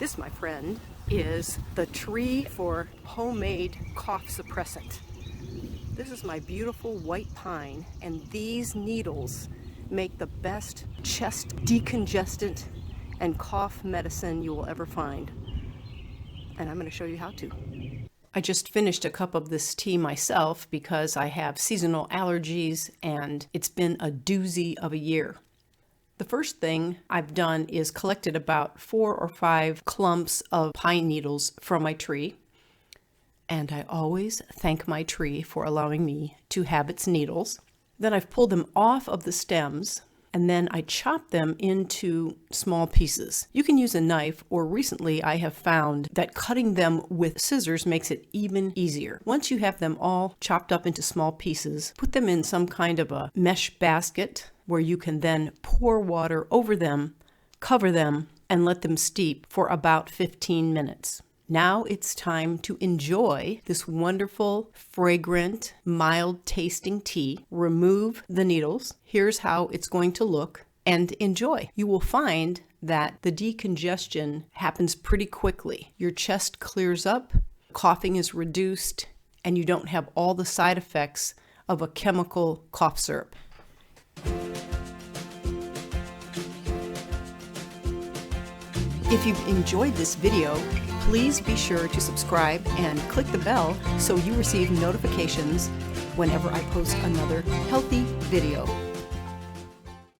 This, my friend, is the tree for homemade cough suppressant. This is my beautiful white pine, and these needles make the best chest decongestant and cough medicine you will ever find. And I'm going to show you how to. I just finished a cup of this tea myself because I have seasonal allergies and it's been a doozy of a year. The first thing I've done is collected about 4 or 5 clumps of pine needles from my tree. And I always thank my tree for allowing me to have its needles. Then I've pulled them off of the stems, and then I chop them into small pieces. You can use a knife, or recently I have found that cutting them with scissors makes it even easier. Once you have them all chopped up into small pieces, put them in some kind of a mesh basket where you can then pour water over them, cover them, and let them steep for about 15 minutes. Now it's time to enjoy this wonderful, fragrant, mild-tasting tea. Remove the needles. Here's how it's going to look, and enjoy. You will find that the decongestion happens pretty quickly. Your chest clears up, coughing is reduced, and you don't have all the side effects of a chemical cough syrup. If you've enjoyed this video, please be sure to subscribe and click the bell so you receive notifications whenever I post another healthy video.